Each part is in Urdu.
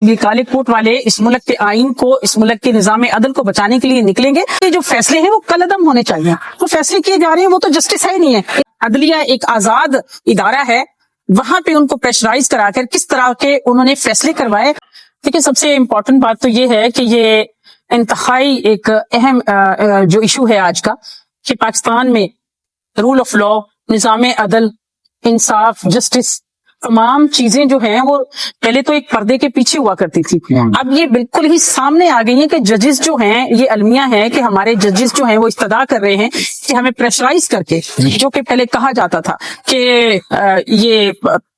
یہ کالے کوٹ والے اس ملک کے آئین کو, اس ملک کے نظام عدل کو بچانے کے لیے نکلیں گے. یہ جو فیصلے ہیں وہ کل عدم ہونے چاہیے. وہ فیصلے کیے جا رہے ہیں وہ تو جسٹس ہے ہی نہیں ہے. عدلیہ ایک آزاد ادارہ ہے, وہاں پہ ان کو پریشرائز کرا کر کس طرح کے انہوں نے فیصلے کروائے. دیکھیں سب سے امپورٹنٹ بات تو یہ ہے کہ یہ انتہائی ایک اہم جو ایشو ہے آج کا, کہ پاکستان میں رول آف لا, نظام عدل, انصاف, جسٹس, تمام چیزیں جو ہیں وہ پہلے تو ایک پردے کے پیچھے ہوا کرتی تھی. اب یہ بالکل ہی سامنے آ گئی ہیں کہ ججز جو ہیں, یہ المیہ ہیں کہ ہمارے ججز جو ہیں وہ استدعا کر رہے ہیں کہ ہمیں پریشرائز کر کے, جو کہ پہلے کہا جاتا تھا کہ یہ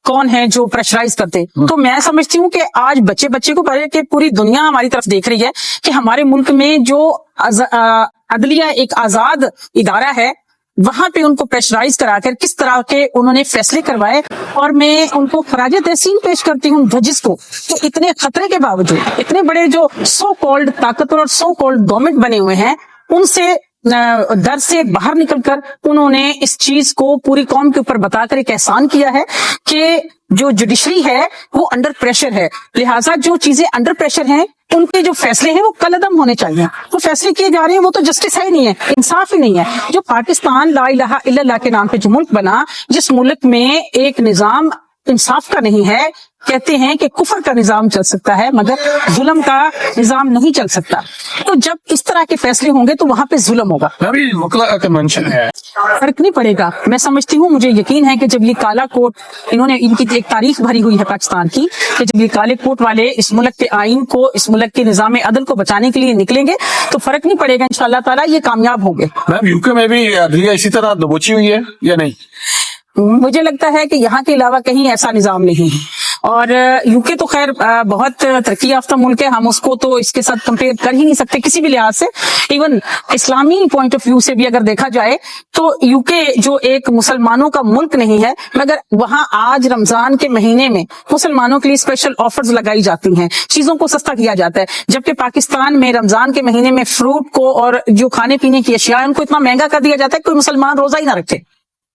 کون ہے جو پریشرائز کرتے. تو میں سمجھتی ہوں کہ آج بچے کو پڑھے کہ پوری دنیا ہماری طرف دیکھ رہی ہے کہ ہمارے ملک میں جو عدلیہ ایک آزاد ادارہ ہے, وہاں پہ ان کو پریشرائز کرا کر کس طرح کے انہوں نے فیصلے کروائے. اور میں ان کو خراج تحسین پیش کرتی ہوں ججز کو, تو اتنے خطرے کے باوجود, اتنے بڑے جو سو کالڈ طاقتور اور سو کالڈ گورنمنٹ بنے ہوئے ہیں, ان سے در سے باہر نکل کر انہوں نے اس چیز کو پوری قوم کے اوپر بتا کر ایک احسان کیا ہے کہ جو جوڈیشری ہے وہ انڈر پریشر ہے, لہٰذا جو چیزیں انڈر پریشر ہیں ان کے جو فیصلے ہیں وہ کل عدم ہونے چاہیے. وہ فیصلے کیے جا رہے ہیں وہ تو جسٹس ہے ہی نہیں ہے, انصاف ہی نہیں ہے. جو پاکستان لا الہ الا اللہ کے نام پہ جو ملک بنا, جس ملک میں ایک نظام انصاف کا نہیں ہے, کہتے ہیں کہ کفر کا نظام چل سکتا ہے مگر ظلم کا نظام نہیں چل سکتا. تو جب اس طرح کے فیصلے ہوں گے تو وہاں پہ ظلم ہوگا, فرق نہیں پڑے گا. میں سمجھتی ہوں, مجھے یقین ہے کہ جب یہ کالا کوٹ, انہوں نے ان کی ایک تاریخ بھری ہوئی ہے پاکستان کی, کہ جب یہ کالے کوٹ والے اس ملک کے آئین کو, اس ملک کے نظام عدل کو بچانے کے لیے نکلیں گے تو فرق نہیں پڑے گا, انشاءاللہ تعالیٰ یہ کامیاب ہوں گے. میم یو کے میں بھی عدلیہ اسی طرح دبوچی ہوئی ہے یا نہیں؟ مجھے لگتا ہے کہ یہاں کے علاوہ کہیں ایسا نظام نہیں ہے. اور یو کے تو خیر بہت ترقی یافتہ ملک ہے, ہم اس کو تو اس کے ساتھ کمپیئر کر ہی نہیں سکتے کسی بھی لحاظ سے. ایون اسلامی پوائنٹ آف ویو سے بھی اگر دیکھا جائے تو یو کے جو ایک مسلمانوں کا ملک نہیں ہے, مگر وہاں آج رمضان کے مہینے میں مسلمانوں کے لیے اسپیشل آفرز لگائی جاتی ہیں, چیزوں کو سستا کیا جاتا ہے. جبکہ پاکستان میں رمضان کے مہینے میں فروٹ کو اور جو کھانے پینے کی اشیاء ان کو اتنا مہنگا کر دیا جاتا ہے کہ کوئی مسلمان روزہ ہی نہ رکھے.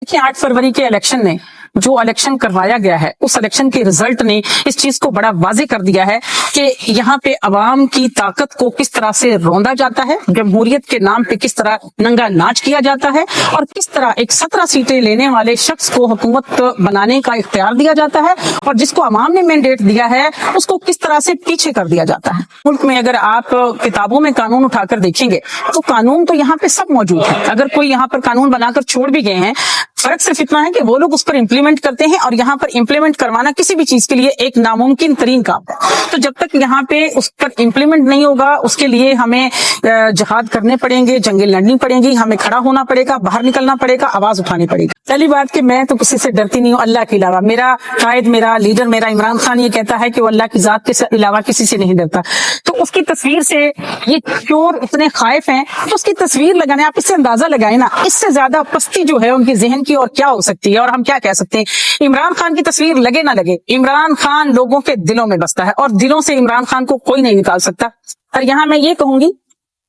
دیکھیں 8 فروری کے الیکشن نے جو الیکشن کروایا گیا ہے, اس الیکشن کے رزلٹ نے اس چیز کو بڑا واضح کر دیا ہے کہ یہاں پہ عوام کی طاقت کو کس طرح سے روندا جاتا ہے, جمہوریت کے نام پہ کس طرح ننگا ناچ کیا جاتا ہے, اور کس طرح ایک 17 سیٹیں لینے والے شخص کو حکومت بنانے کا اختیار دیا جاتا ہے, اور جس کو عوام نے مینڈیٹ دیا ہے اس کو کس طرح سے پیچھے کر دیا جاتا ہے. ملک میں اگر آپ کتابوں میں قانون اٹھا کر دیکھیں گے تو قانون تو یہاں پہ سب موجود ہے. اگر کوئی یہاں پر قانون بنا کر چھوڑ بھی گئے ہیں, فرق صرف اتنا ہے کہ وہ لوگ اس پر امپلیمنٹ کرتے ہیں, اور یہاں پر امپلیمنٹ کروانا کسی بھی چیز کے لیے ایک ناممکن ترین کام ہے. تو جب تک یہاں پہ اس پر امپلیمنٹ نہیں ہوگا, اس کے لیے ہمیں جہاد کرنے پڑیں گے, جنگیں لڑنی پڑیں گی, ہمیں کھڑا ہونا پڑے گا, باہر نکلنا پڑے گا, آواز اٹھانی پڑے گی. پہلی بات کہ میں تو کسی سے ڈرتی نہیں ہوں اللہ کے علاوہ. میرا قائد, میرا لیڈر, میرا عمران خان یہ کہتا ہے کہ وہ اللہ کی ذات کے علاوہ کسی سے نہیں ڈرتا. تو اس کی تصویر سے یہ چور اتنے خائف ہیں, تو اس کی تصویر لگانے, آپ اس سے اندازہ لگائیں نا, اس سے زیادہ پستی جو ہے ان کی ذہن کی اور کیا ہو سکتی ہے. اور ہم کیا کہہ سکتے ہیں, عمران خان کی تصویر لگے نہ لگے, عمران خان لوگوں کے دلوں میں بستا ہے, اور دلوں سے عمران خان کو کوئی نہیں نکال سکتا. اور یہاں میں یہ کہوں گی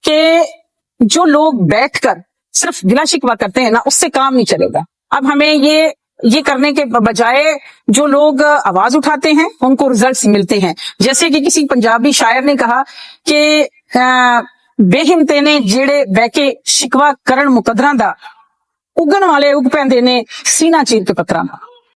کہ جو لوگ بیٹھ کر صرف گلا شکوہ کرتے ہیں نا, اس سے کام نہیں چلے گا. اب ہمیں یہ کرنے کے بجائے جو لوگ آواز اٹھاتے ہیں ان کو ریزلٹس ملتے ہیں. جیسے کہ کسی پنجابی شاعر نے کہا کہ بے ہمتے نے جیڑے بیکے شکوا کرن مقدراں دا, اگن والے اگ پیندے نے سینہ چیر کے پتھراں دا.